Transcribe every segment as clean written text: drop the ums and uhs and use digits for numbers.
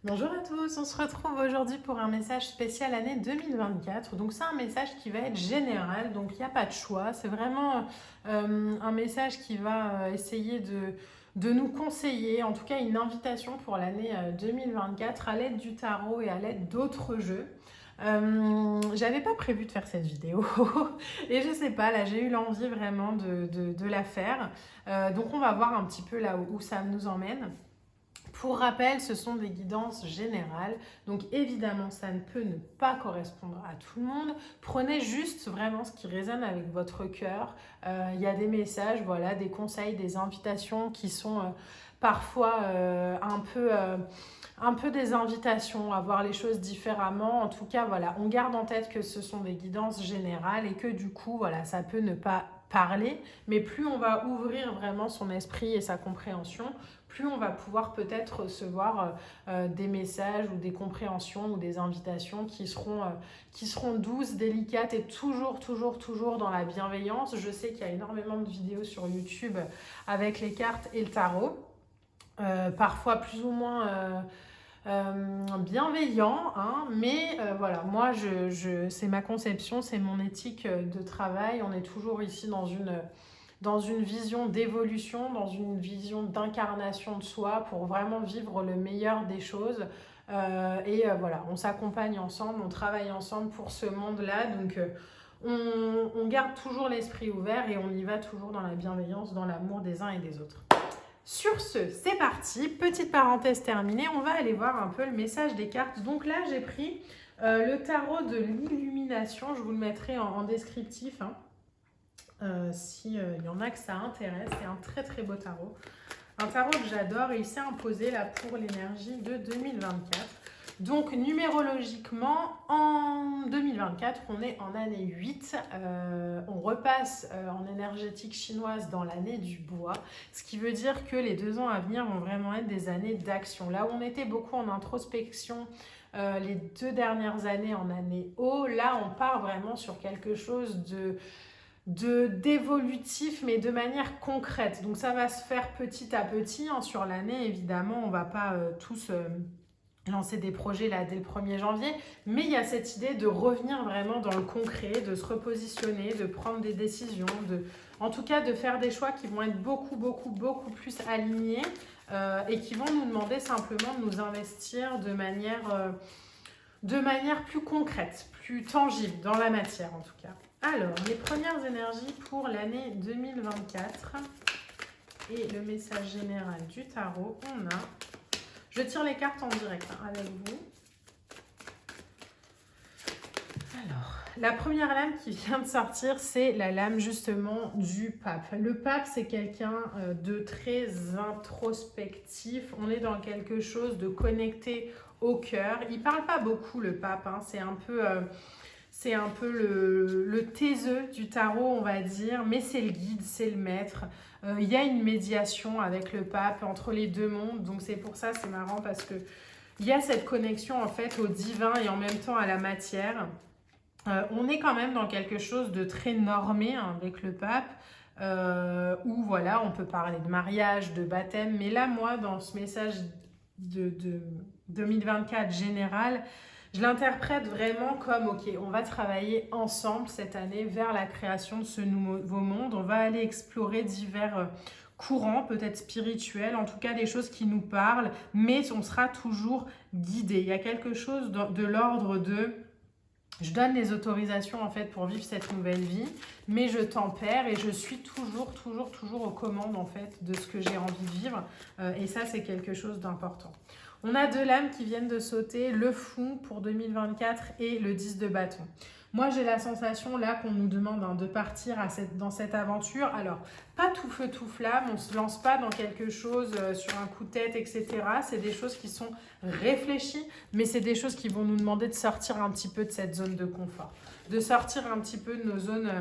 Bonjour à tous, on se retrouve aujourd'hui pour un message spécial année 2024. Donc c'est un message qui va être général, donc il n'y a pas de choix. C'est vraiment un message qui va essayer de nous conseiller, en tout cas une invitation pour l'année 2024 à l'aide du tarot et à l'aide d'autres jeux. J'avais pas prévu de faire cette vidéo et je sais pas, là j'ai eu l'envie vraiment de la faire. Donc on va voir un petit peu là où ça nous emmène. Pour rappel, ce sont des guidances générales, donc évidemment ça ne peut ne pas correspondre à tout le monde. Prenez juste vraiment ce qui résonne avec votre cœur. Il y a des messages, voilà, des conseils, des invitations qui sont parfois un peu des invitations à voir les choses différemment. En tout cas, voilà, on garde en tête que ce sont des guidances générales et que du coup, voilà, ça peut ne pas parler, mais plus on va ouvrir vraiment son esprit et sa compréhension, plus on va pouvoir peut-être recevoir des messages ou des compréhensions ou des invitations qui seront douces, délicates et toujours dans la bienveillance. Je sais qu'il y a énormément de vidéos sur YouTube avec les cartes et le tarot, parfois plus ou moins bienveillant, hein, mais voilà, moi, c'est ma conception, c'est mon éthique de travail. On est toujours ici dans une vision d'évolution, dans une vision d'incarnation de soi pour vraiment vivre le meilleur des choses. Voilà, on s'accompagne ensemble, on travaille ensemble pour ce monde-là. Donc, on garde toujours l'esprit ouvert et on y va toujours dans la bienveillance, dans l'amour des uns et des autres. Sur ce, c'est parti. Petite parenthèse terminée. On va aller voir un peu le message des cartes. Donc là, j'ai pris le tarot de l'illumination. Je vous le mettrai en descriptif. Hein. Si y en a que ça intéresse, c'est un très beau tarot. Un tarot que j'adore et il s'est imposé là pour l'énergie de 2024. Donc numérologiquement, en 2024, on est en année 8. On repasse en énergétique chinoise dans l'année du bois, ce qui veut dire que les 2 ans à venir vont vraiment être des années d'action. Là où on était beaucoup en introspection les 2 dernières années en année haut, là on part vraiment sur quelque chose d'évolutif mais de manière concrète. Donc ça va se faire petit à petit hein, sur l'année. Évidemment, on va pas tous lancer des projets là dès le 1er janvier, mais il y a cette idée de revenir vraiment dans le concret, de se repositionner, de prendre des décisions, en tout cas de faire des choix qui vont être beaucoup plus alignés et qui vont nous demander simplement de nous investir de manière plus concrète, plus tangible dans la matière en tout cas. Alors, les premières énergies pour l'année 2024 et le message général du tarot, on a... Je tire les cartes en direct hein, avec vous. Alors, la première lame qui vient de sortir, c'est la lame justement du pape. Le pape, c'est quelqu'un de très introspectif. On est dans quelque chose de connecté au cœur. Il parle pas beaucoup le pape, hein. C'est un peu le taiseux du tarot, on va dire, mais c'est le guide, c'est le maître. Il y a une médiation avec le pape entre les deux mondes, donc c'est pour ça, c'est marrant parce que il y a cette connexion en fait au divin et en même temps à la matière. On est quand même dans quelque chose de très normé hein, avec le pape, où voilà, on peut parler de mariage, de baptême, mais là, moi, dans ce message de 2024 général, je l'interprète vraiment comme, ok, on va travailler ensemble cette année vers la création de ce nouveau monde. On va aller explorer divers courants, peut-être spirituels, en tout cas des choses qui nous parlent, mais on sera toujours guidé. Il y a quelque chose de l'ordre de... Je donne les autorisations en fait pour vivre cette nouvelle vie, mais je tempère et je suis toujours aux commandes en fait de ce que j'ai envie de vivre. Et ça, c'est quelque chose d'important. On a 2 lames qui viennent de sauter, le fou pour 2024 et le 10 de bâton. Moi, j'ai la sensation là qu'on nous demande hein, de partir dans cette aventure. Alors, pas tout feu, tout flamme, on ne se lance pas dans quelque chose sur un coup de tête, etc. C'est des choses qui sont réfléchies, mais c'est des choses qui vont nous demander de sortir un petit peu de cette zone de confort, de sortir un petit peu de nos zones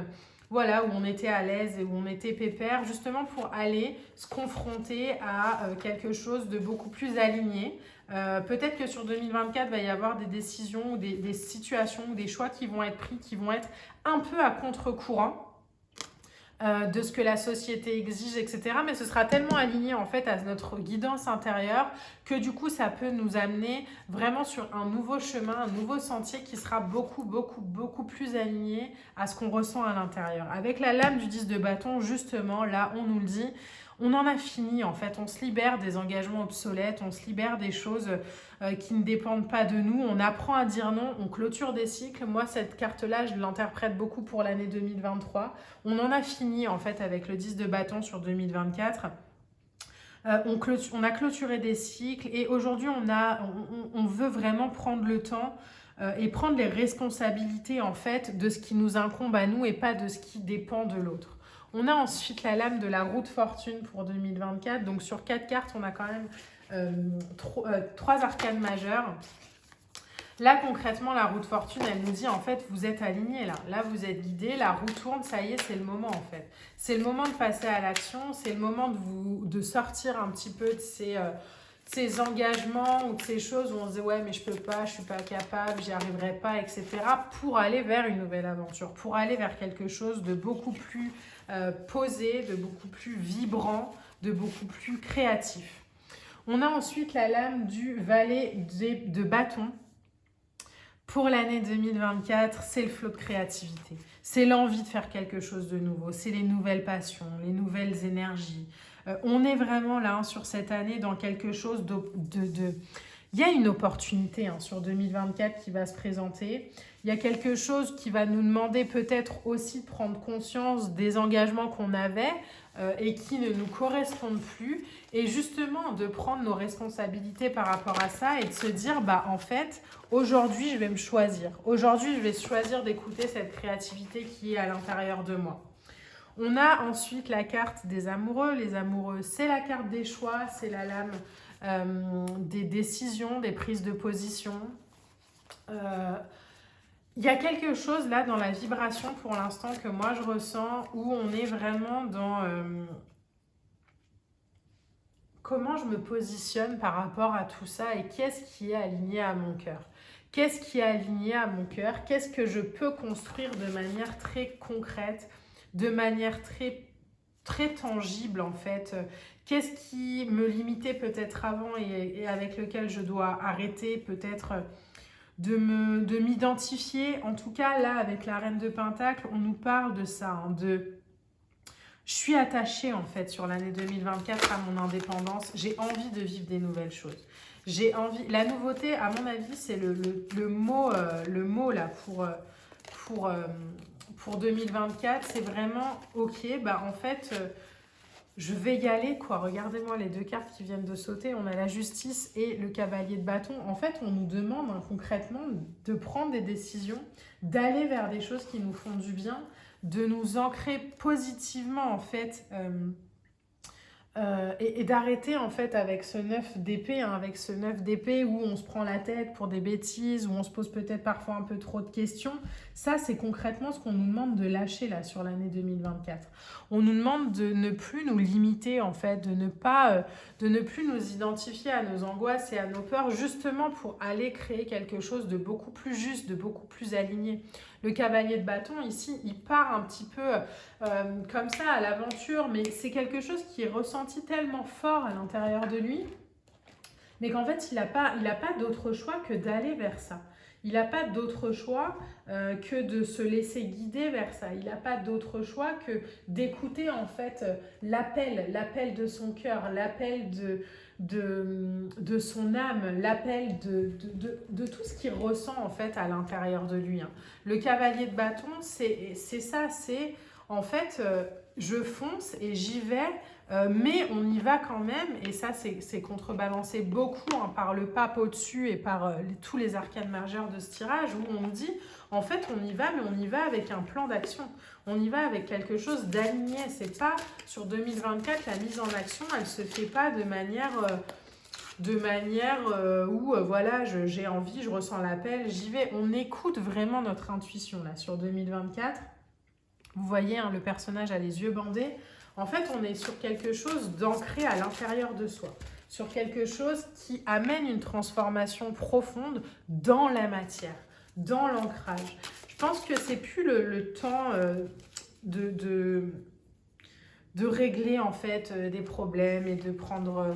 voilà, où on était à l'aise et où on était pépère, justement pour aller se confronter à quelque chose de beaucoup plus aligné. Peut-être que sur 2024, il va y avoir des décisions ou des situations ou des choix qui vont être pris, qui vont être un peu à contre-courant. de ce que la société exige, etc. Mais ce sera tellement aligné en fait à notre guidance intérieure que du coup ça peut nous amener vraiment sur un nouveau chemin, un nouveau sentier qui sera beaucoup plus aligné à ce qu'on ressent à l'intérieur. Avec la lame du 10 de bâton, justement, là on nous le dit, on en a fini en fait, on se libère des engagements obsolètes, on se libère des choses qui ne dépendent pas de nous, on apprend à dire non, on clôture des cycles. Moi cette carte-là, je l'interprète beaucoup pour l'année 2023. On en a fini en fait avec le 10 de bâton sur 2024. On a clôturé des cycles et aujourd'hui on veut vraiment prendre le temps et prendre les responsabilités en fait de ce qui nous incombe à nous et pas de ce qui dépend de l'autre. On a ensuite la lame de la roue de fortune pour 2024. Donc sur 4 cartes, on a quand même 3 arcanes majeures. Là, concrètement, la roue de fortune, elle nous dit, en fait, vous êtes alignés là. Là, vous êtes guidés, la roue tourne, ça y est, c'est le moment, en fait. C'est le moment de passer à l'action, c'est le moment de sortir un petit peu de ces engagements ou de ces choses où on se dit, ouais, mais je peux pas, je suis pas capable, j'y arriverai pas, etc. pour aller vers une nouvelle aventure, pour aller vers quelque chose de beaucoup plus posé, de beaucoup plus vibrant, de beaucoup plus créatif. On a ensuite la lame du valet de bâton. Pour l'année 2024, c'est le flot de créativité. C'est l'envie de faire quelque chose de nouveau. C'est les nouvelles passions, les nouvelles énergies. On est vraiment là sur cette année dans quelque chose Il y a une opportunité sur 2024 qui va se présenter. Il y a quelque chose qui va nous demander peut-être aussi de prendre conscience des engagements qu'on avait et qui ne nous correspondent plus. Et justement, de prendre nos responsabilités par rapport à ça et de se dire, en fait, aujourd'hui, je vais me choisir. Aujourd'hui, je vais choisir d'écouter cette créativité qui est à l'intérieur de moi. On a ensuite la carte des amoureux. Les amoureux, c'est la carte des choix, c'est la lame des décisions, des prises de position. Il y a quelque chose là dans la vibration pour l'instant que moi je ressens où on est vraiment dans comment je me positionne par rapport à tout ça et qu'est-ce qui est aligné à mon cœur. Qu'est-ce qui est aligné à mon cœur? Qu'est-ce que je peux construire de manière très concrète, de manière très tangible en fait? Qu'est-ce qui me limitait peut-être avant et avec lequel je dois arrêter peut-être de m'identifier? En tout cas, là, avec la Reine de Pentacle, on nous parle de ça, je suis attachée en fait sur l'année 2024 à mon indépendance. J'ai envie de vivre des nouvelles choses. J'ai envie. La nouveauté, à mon avis, c'est le mot là pour 2024. C'est vraiment ok. En fait, je vais y aller quoi. Regardez-moi les deux cartes qui viennent de sauter. On a la justice et le cavalier de bâton. En fait, on nous demande concrètement de prendre des décisions, d'aller vers des choses qui nous font du bien, de nous ancrer positivement en fait et d'arrêter en fait avec ce 9 d'épée, avec ce 9 d'épée où on se prend la tête pour des bêtises, où on se pose peut-être parfois un peu trop de questions. Ça, c'est concrètement ce qu'on nous demande de lâcher là sur l'année 2024. On nous demande de ne plus nous limiter en fait, de ne plus nous identifier à nos angoisses et à nos peurs, justement pour aller créer quelque chose de beaucoup plus juste, de beaucoup plus aligné. Le cavalier de bâton, ici, il part un petit peu comme ça à l'aventure, mais c'est quelque chose qui est ressenti tellement fort à l'intérieur de lui, mais qu'en fait, il n'a pas d'autre choix que d'aller vers ça. Il n'a pas d'autre choix que de se laisser guider vers ça. Il n'a pas d'autre choix que d'écouter en fait l'appel de son cœur, l'appel de son âme, l'appel de tout ce qu'il ressent en fait à l'intérieur de lui. Le cavalier de bâton, c'est ça, c'est en fait je fonce et j'y vais, mais on y va quand même, et ça c'est contrebalancé beaucoup par le pape au-dessus et par tous les arcanes majeures de ce tirage où on dit en fait on y va, mais on y va avec un plan d'action, on y va avec quelque chose d'aligné. C'est pas sur 2024, la mise en action elle se fait pas de manière où voilà, j'ai envie, je ressens l'appel, j'y vais. On écoute vraiment notre intuition là sur 2024. Vous voyez, le personnage a les yeux bandés. En fait, on est sur quelque chose d'ancré à l'intérieur de soi, sur quelque chose qui amène une transformation profonde dans la matière, dans l'ancrage. Je pense que c'est plus le temps régler en fait des problèmes et de prendre...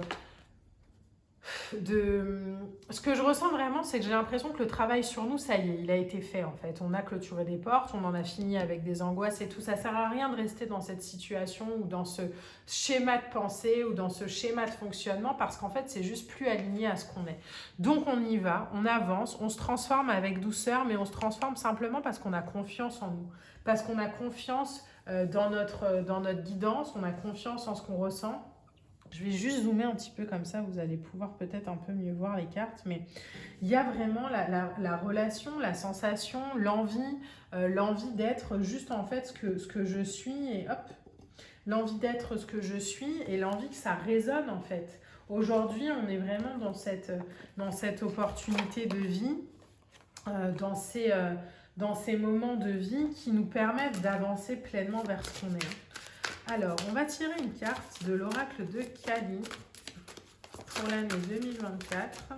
Ce que je ressens vraiment, c'est que j'ai l'impression que le travail sur nous, ça y est, il a été fait en fait. On a clôturé des portes, on en a fini avec des angoisses et tout. Ça sert à rien de rester dans cette situation ou dans ce schéma de pensée ou dans ce schéma de fonctionnement parce qu'en fait, c'est juste plus aligné à ce qu'on est. Donc on y va, on avance, on se transforme avec douceur, mais on se transforme simplement parce qu'on a confiance en nous. Parce qu'on a confiance dans notre guidance, on a confiance en ce qu'on ressent. Je vais juste zoomer un petit peu comme ça, vous allez pouvoir peut-être un peu mieux voir les cartes, mais il y a vraiment la relation, la sensation, l'envie d'être juste en fait ce que je suis et hop, l'envie d'être ce que je suis et l'envie que ça résonne en fait. Aujourd'hui, on est vraiment dans cette opportunité de vie, dans ces moments de vie qui nous permettent d'avancer pleinement vers ce qu'on est. Alors, on va tirer une carte de l'oracle de Kali pour l'année 2024.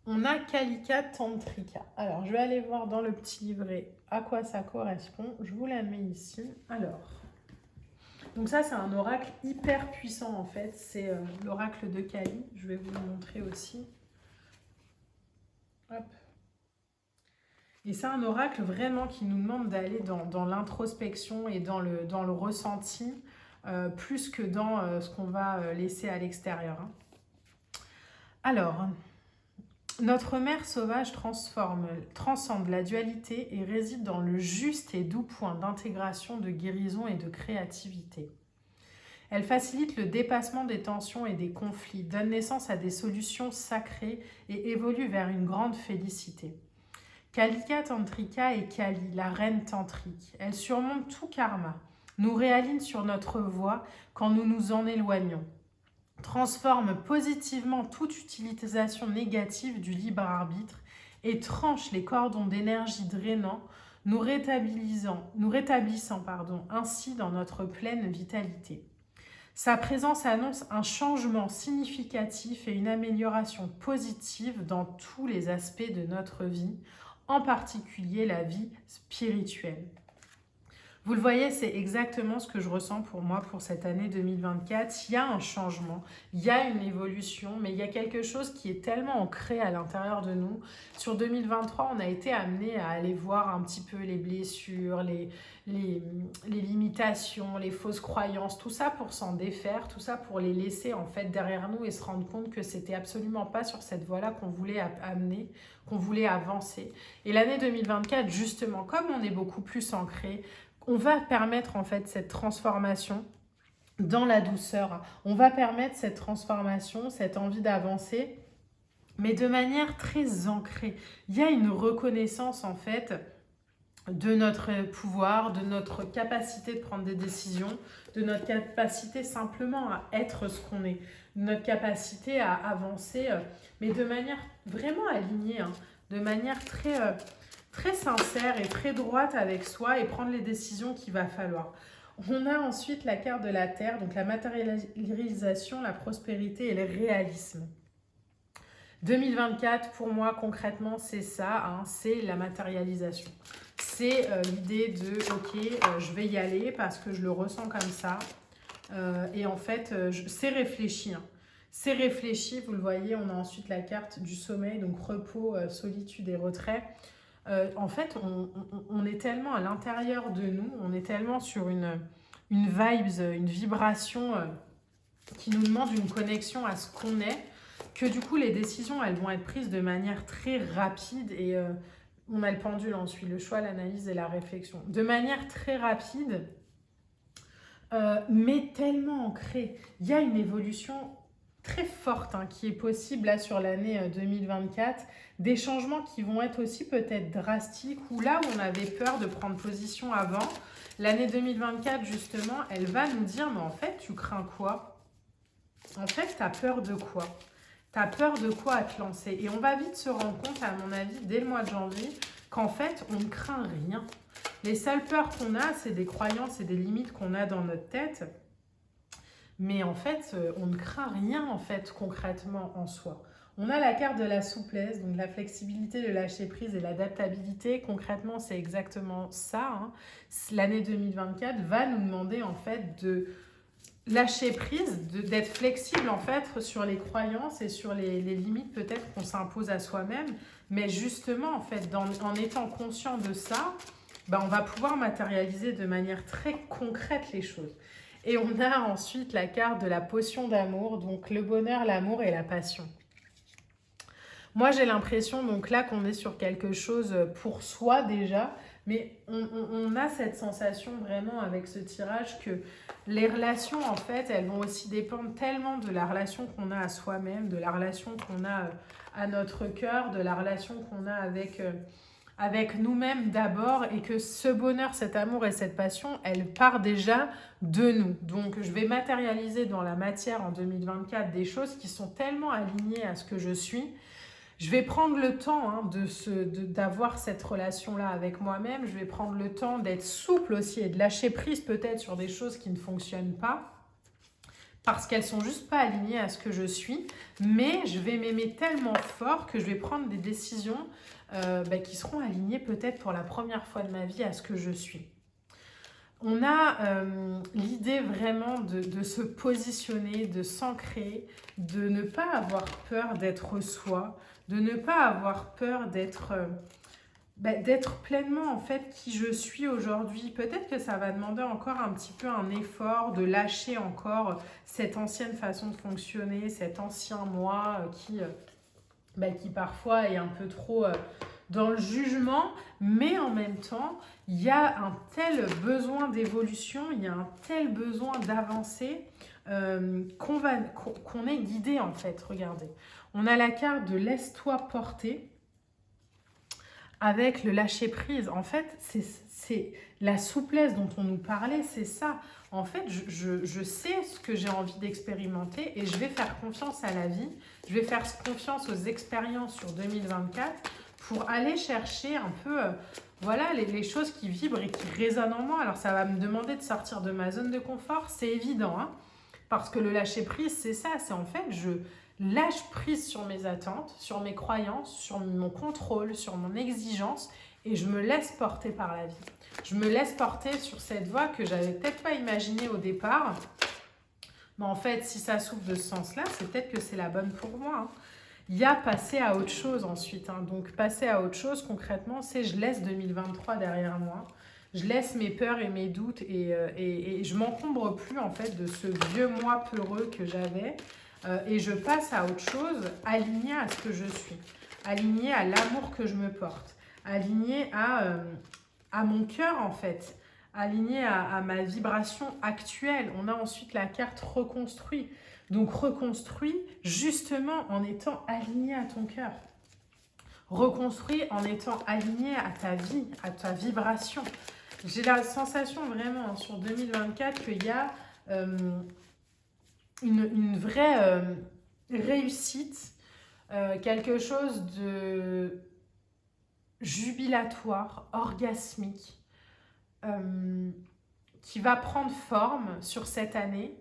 On a Kalika Tantrika. Alors, je vais aller voir dans le petit livret à quoi ça correspond. Je vous la mets ici. Alors... Donc ça, c'est un oracle hyper puissant en fait. C'est l'oracle de Kali. Je vais vous le montrer aussi. Hop. Et c'est un oracle vraiment qui nous demande d'aller dans l'introspection et dans le ressenti, plus que dans ce qu'on va laisser à l'extérieur. Hein. Alors, notre mère sauvage transcende la dualité et réside dans le juste et doux point d'intégration, de guérison et de créativité. Elle facilite le dépassement des tensions et des conflits, donne naissance à des solutions sacrées et évolue vers une grande félicité. Kalika Tantrika est Kali, la reine tantrique. Elle surmonte tout karma, nous réaligne sur notre voie quand nous nous en éloignons, transforme positivement toute utilisation négative du libre arbitre et tranche les cordons d'énergie drainants, nous rétablissant ainsi dans notre pleine vitalité. Sa présence annonce un changement significatif et une amélioration positive dans tous les aspects de notre vie, en particulier la vie spirituelle. Vous le voyez, c'est exactement ce que je ressens pour moi pour cette année 2024. Il y a un changement, il y a une évolution, mais il y a quelque chose qui est tellement ancré à l'intérieur de nous. Sur 2023, on a été amené à aller voir un petit peu les blessures, les limitations, les fausses croyances, tout ça pour s'en défaire, tout ça pour les laisser en fait derrière nous et se rendre compte que c'était absolument pas sur cette voie-là qu'on voulait amener, qu'on voulait avancer. Et l'année 2024, justement, comme on est beaucoup plus ancré, on va permettre en fait cette transformation dans la douceur. On va permettre cette transformation, cette envie d'avancer, mais de manière très ancrée. Il y a une reconnaissance en fait de notre pouvoir, de notre capacité de prendre des décisions, de notre capacité simplement à être ce qu'on est, de notre capacité à avancer, mais de manière vraiment alignée, hein, de manière très sincère et très droite avec soi et prendre les décisions qu'il va falloir. On a ensuite la carte de la Terre, donc la matérialisation, la prospérité et le réalisme. 2024, pour moi, concrètement, c'est ça, hein, c'est la matérialisation. C'est l'idée de, ok, je vais y aller parce que je le ressens comme ça. Et en fait, c'est réfléchi. Hein. C'est réfléchi, vous le voyez, on a ensuite la carte du sommeil, donc repos, solitude et retrait. En fait, on est tellement à l'intérieur de nous, on est tellement sur une vibes, une vibration qui nous demande une connexion à ce qu'on est, que du coup, les décisions, elles vont être prises de manière très rapide et on a le pendule ensuite, le choix, l'analyse et la réflexion. De manière très rapide, mais tellement ancrée. Il y a une évolution très forte hein, qui est possible là sur l'année 2024, des changements qui vont être aussi peut-être drastiques ou là où on avait peur de prendre position avant, l'année 2024 justement, elle va nous dire mais en fait tu crains quoi? En fait tu as peur de quoi? Tu as peur de quoi à te lancer? Et on va vite se rendre compte à mon avis dès le mois de janvier qu'en fait on ne craint rien. Les seules peurs qu'on a c'est des croyances et des limites qu'on a dans notre tête. mais en fait, on ne craint rien en fait concrètement en soi. On a la carte de la souplesse, donc la flexibilité, le lâcher prise et l'adaptabilité. Concrètement, c'est exactement ça, hein. L'année 2024 va nous demander en fait de lâcher prise, d'être flexible en fait sur les croyances et sur les limites peut-être qu'on s'impose à soi-même. Mais justement, en fait, en étant conscient de ça, on va pouvoir matérialiser de manière très concrète les choses. Et on a ensuite la carte de la potion d'amour, donc le bonheur, l'amour et la passion. Moi, j'ai l'impression donc là qu'on est sur quelque chose pour soi déjà, mais on a cette sensation vraiment avec ce tirage que les relations, en fait, elles vont aussi dépendre tellement de la relation qu'on a à soi-même, de la relation qu'on a à notre cœur, de la relation qu'on a avec nous-mêmes d'abord, et que ce bonheur, cet amour et cette passion, elle part déjà de nous. Donc, je vais matérialiser dans la matière en 2024 des choses qui sont tellement alignées à ce que je suis. Je vais prendre le temps d'avoir cette relation-là avec moi-même. Je vais prendre le temps d'être souple aussi et de lâcher prise peut-être sur des choses qui ne fonctionnent pas parce qu'elles sont juste pas alignées à ce que je suis. Mais je vais m'aimer tellement fort que je vais prendre des décisions qui seront alignées peut-être pour la première fois de ma vie à ce que je suis. On a l'idée vraiment de se positionner, de s'ancrer, de ne pas avoir peur d'être soi, de ne pas avoir peur d'être pleinement en fait qui je suis aujourd'hui. Peut-être que ça va demander encore un petit peu un effort de lâcher encore cette ancienne façon de fonctionner, cet ancien moi qui parfois est un peu trop dans le jugement, mais en même temps, il y a un tel besoin d'évolution, il y a un tel besoin d'avancer qu'on est guidé en fait. Regardez, on a la carte de laisse-toi porter avec le lâcher prise. En fait, c'est la souplesse dont on nous parlait, c'est ça. En fait, je sais ce que j'ai envie d'expérimenter et je vais faire confiance à la vie. Je vais faire confiance aux expériences sur 2024 pour aller chercher un peu les choses qui vibrent et qui résonnent en moi. Alors, ça va me demander de sortir de ma zone de confort, c'est évident, hein, parce que le lâcher prise, c'est ça. C'est en fait, je lâche prise sur mes attentes, sur mes croyances, sur mon contrôle, sur mon exigence et je me laisse porter par la vie. Je me laisse porter sur cette voie que j'avais peut-être pas imaginée au départ. Mais en fait, si ça souffre de ce sens-là, c'est peut-être que c'est la bonne pour moi, hein. Il y a passer à autre chose ensuite, hein. Donc, passer à autre chose, concrètement, c'est je laisse 2023 derrière moi. Je laisse mes peurs et mes doutes et je m'encombre plus en fait de ce vieux moi peureux que j'avais. Et je passe à autre chose, alignée à ce que je suis, alignée à l'amour que je me porte, alignée à mon cœur en fait, alignée à ma vibration actuelle. On a ensuite la carte reconstruit. Donc reconstruit justement en étant aligné à ton cœur. Reconstruit en étant aligné à ta vie, à ta vibration. J'ai la sensation vraiment sur 2024 qu'il y a une vraie réussite, quelque chose de jubilatoire, orgasmique, qui va prendre forme sur cette année.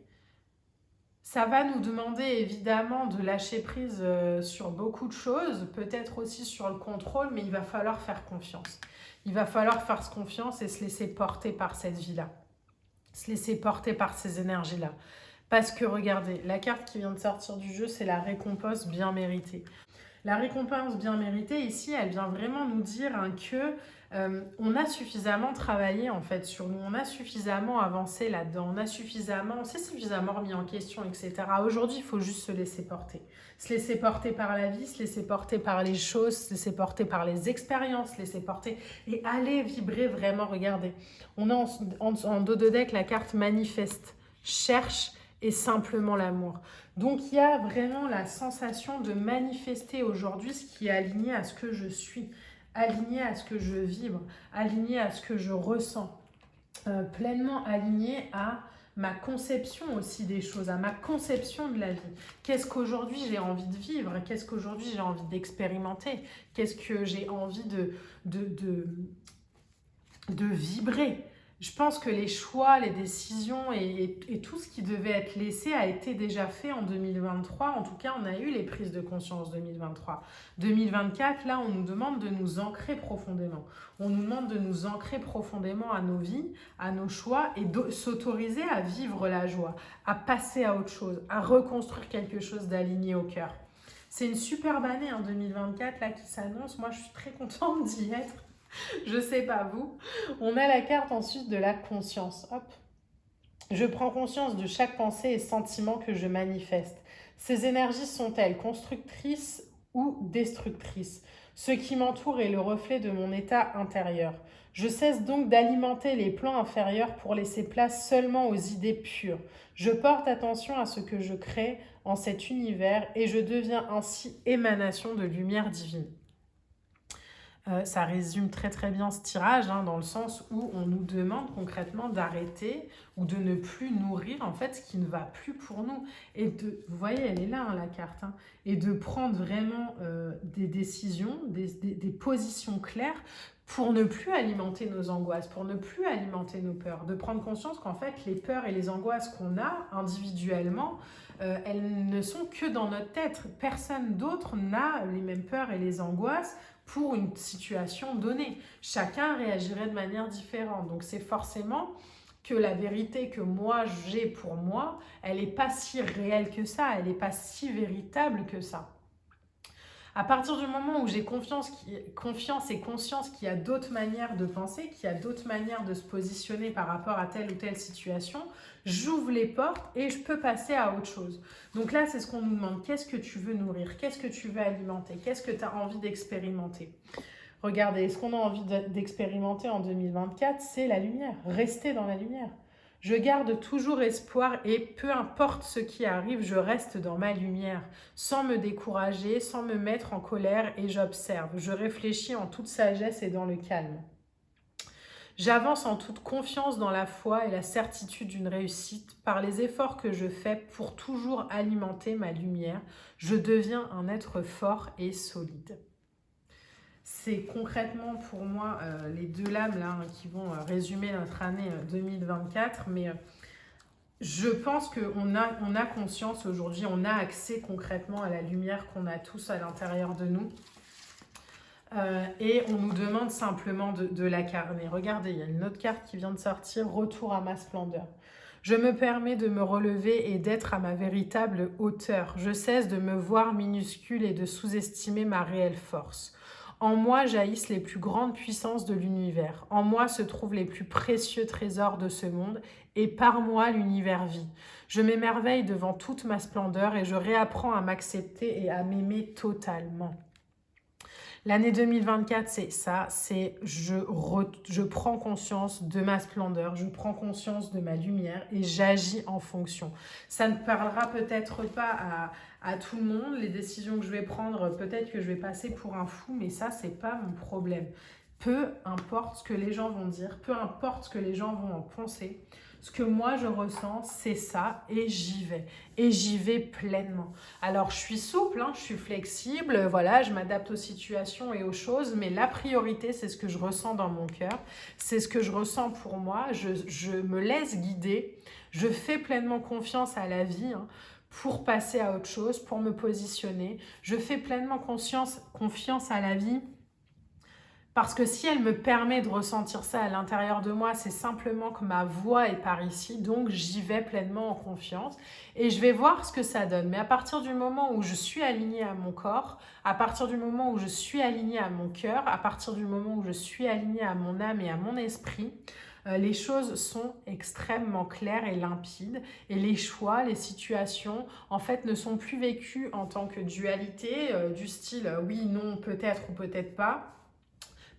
Ça va nous demander évidemment de lâcher prise sur beaucoup de choses, peut-être aussi sur le contrôle, mais il va falloir faire confiance. Il va falloir faire confiance et se laisser porter par cette vie-là, se laisser porter par ces énergies-là. Parce que regardez, la carte qui vient de sortir du jeu, c'est la récompense bien méritée. La récompense bien méritée, ici, elle vient vraiment nous dire que on a suffisamment travaillé en fait sur nous, on a suffisamment avancé là-dedans, on s'est suffisamment remis en question, etc. Aujourd'hui, il faut juste se laisser porter. Se laisser porter par la vie, se laisser porter par les choses, se laisser porter par les expériences, se laisser porter et aller vibrer vraiment. Regardez, on a en dos de deck la carte manifeste, cherche et simplement l'amour. Donc, il y a vraiment la sensation de manifester aujourd'hui ce qui est aligné à ce que je suis, aligné à ce que je vibre, aligné à ce que je ressens, pleinement aligné à ma conception aussi des choses, à ma conception de la vie. Qu'est-ce qu'aujourd'hui j'ai envie de vivre? Qu'est-ce qu'aujourd'hui j'ai envie d'expérimenter? Qu'est-ce que j'ai envie de vibrer? Je pense que les choix, les décisions et tout ce qui devait être laissé a été déjà fait en 2023. En tout cas, on a eu les prises de conscience 2023. 2024, là, on nous demande de nous ancrer profondément. On nous demande de nous ancrer profondément à nos vies, à nos choix et de s'autoriser à vivre la joie, à passer à autre chose, à reconstruire quelque chose d'aligné au cœur. C'est une superbe année, 2024, là, qui s'annonce. Moi, je suis très contente d'y être. Je sais pas vous. On a la carte ensuite de la conscience. Hop. Je prends conscience de chaque pensée et sentiment que je manifeste. Ces énergies sont-elles constructrices ou destructrices? Ce qui m'entoure est le reflet de mon état intérieur. Je cesse donc d'alimenter les plans inférieurs pour laisser place seulement aux idées pures. Je porte attention à ce que je crée en cet univers et je deviens ainsi émanation de lumière divine. Ça résume très très bien ce tirage, dans le sens où on nous demande concrètement d'arrêter ou de ne plus nourrir en fait ce qui ne va plus pour nous. Et vous voyez, elle est là la carte, et de prendre vraiment des décisions, des positions claires pour ne plus alimenter nos angoisses, pour ne plus alimenter nos peurs, de prendre conscience qu'en fait les peurs et les angoisses qu'on a individuellement, elles ne sont que dans notre tête. Personne d'autre n'a les mêmes peurs et les angoisses pour une situation donnée. Chacun réagirait de manière différente. Donc c'est forcément que la vérité que moi j'ai pour moi, elle n'est pas si réelle que ça, elle n'est pas si véritable que ça. À partir du moment où j'ai confiance et conscience qu'il y a d'autres manières de penser, qu'il y a d'autres manières de se positionner par rapport à telle ou telle situation, j'ouvre les portes et je peux passer à autre chose. Donc là, c'est ce qu'on nous demande. Qu'est-ce que tu veux nourrir? Qu'est-ce que tu veux alimenter? Qu'est-ce que tu as envie d'expérimenter? Regardez, ce qu'on a envie d'expérimenter en 2024, c'est la lumière. Rester dans la lumière. Je garde toujours espoir et peu importe ce qui arrive, je reste dans ma lumière, sans me décourager, sans me mettre en colère et j'observe. Je réfléchis en toute sagesse et dans le calme. J'avance en toute confiance dans la foi et la certitude d'une réussite par les efforts que je fais pour toujours alimenter ma lumière. Je deviens un être fort et solide. C'est concrètement pour moi les deux lames là, qui vont résumer notre année 2024. Mais je pense qu'on a conscience aujourd'hui, on a accès concrètement à la lumière qu'on a tous à l'intérieur de nous. Et on nous demande simplement de l'incarner. Regardez, il y a une autre carte qui vient de sortir, retour à ma splendeur. Je me permets de me relever et d'être à ma véritable hauteur. Je cesse de me voir minuscule et de sous-estimer ma réelle force. En moi jaillissent les plus grandes puissances de l'univers. En moi se trouvent les plus précieux trésors de ce monde et par moi l'univers vit. Je m'émerveille devant toute ma splendeur et je réapprends à m'accepter et à m'aimer totalement. L'année 2024, c'est ça, c'est je prends conscience de ma splendeur, je prends conscience de ma lumière et j'agis en fonction. Ça ne parlera peut-être pas à tout le monde, les décisions que je vais prendre, peut-être que je vais passer pour un fou, mais ça, c'est pas mon problème. Peu importe ce que les gens vont dire, peu importe ce que les gens vont en penser, ce que moi je ressens, c'est ça et j'y vais. Et j'y vais pleinement. Alors je suis souple, je suis flexible, voilà, je m'adapte aux situations et aux choses, mais la priorité, c'est ce que je ressens dans mon cœur, c'est ce que je ressens pour moi, je me laisse guider, je fais pleinement confiance à la vie, pour passer à autre chose, pour me positionner. Je fais pleinement confiance à la vie. Parce que si elle me permet de ressentir ça à l'intérieur de moi, c'est simplement que ma voix est par ici, donc j'y vais pleinement en confiance et je vais voir ce que ça donne. Mais à partir du moment où je suis alignée à mon corps, à partir du moment où je suis alignée à mon cœur, à partir du moment où je suis alignée à mon âme et à mon esprit, les choses sont extrêmement claires et limpides et les choix, les situations, en fait, ne sont plus vécues en tant que dualité, du style oui, non, peut-être ou peut-être pas.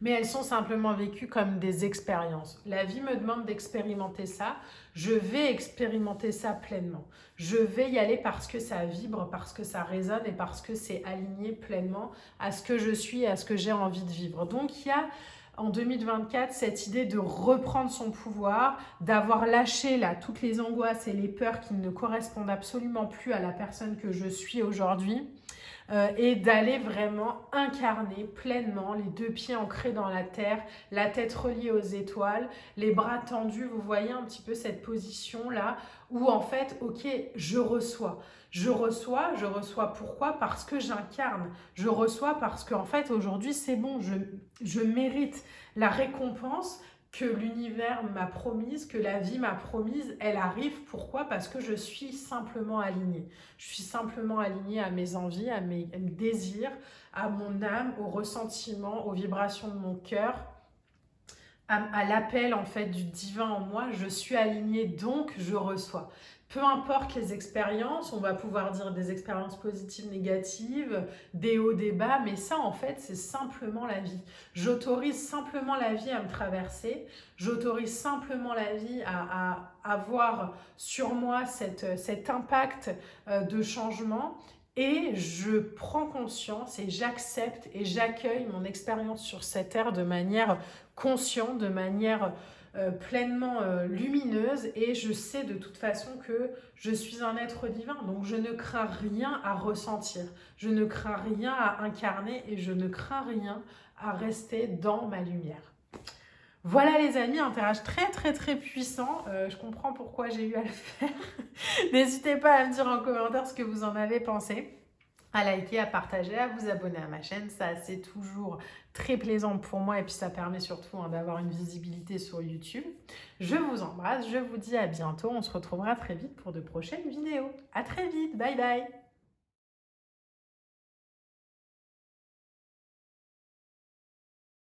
Mais elles sont simplement vécues comme des expériences. La vie me demande d'expérimenter ça. Je vais expérimenter ça pleinement. Je vais y aller parce que ça vibre, parce que ça résonne et parce que c'est aligné pleinement à ce que je suis et à ce que j'ai envie de vivre. Donc, il y a en 2024 cette idée de reprendre son pouvoir, d'avoir lâché là toutes les angoisses et les peurs qui ne correspondent absolument plus à la personne que je suis aujourd'hui. et d'aller vraiment incarner pleinement les deux pieds ancrés dans la terre, la tête reliée aux étoiles, les bras tendus. Vous voyez un petit peu cette position-là où en fait, ok, je reçois. Je reçois pourquoi? Parce que j'incarne. Je reçois parce qu'en fait, aujourd'hui, c'est bon, je mérite la récompense que l'univers m'a promise, que la vie m'a promise, elle arrive. Pourquoi? Parce que je suis simplement alignée. Je suis simplement alignée à mes envies, à mes désirs, à mon âme, aux ressentiments, aux vibrations de mon cœur, à l'appel en fait du divin en moi. Je suis alignée, donc je reçois. Peu importe les expériences, on va pouvoir dire des expériences positives, négatives, des hauts, des bas, mais ça en fait c'est simplement la vie. J'autorise simplement la vie à me traverser, j'autorise simplement la vie à avoir sur moi cet impact de changement. Et je prends conscience et j'accepte et j'accueille mon expérience sur cette terre de manière consciente, de manière pleinement lumineuse, et je sais de toute façon que je suis un être divin, donc je ne crains rien à ressentir, je ne crains rien à incarner et je ne crains rien à rester dans ma lumière. Voilà les amis, un tirage très puissant, je comprends pourquoi j'ai eu à le faire. N'hésitez pas à me dire en commentaire ce que vous en avez pensé, à liker, à partager, à vous abonner à ma chaîne. Ça, c'est toujours très plaisant pour moi et puis ça permet surtout d'avoir une visibilité sur YouTube. Je vous embrasse, je vous dis à bientôt. On se retrouvera très vite pour de prochaines vidéos. À très vite, bye bye.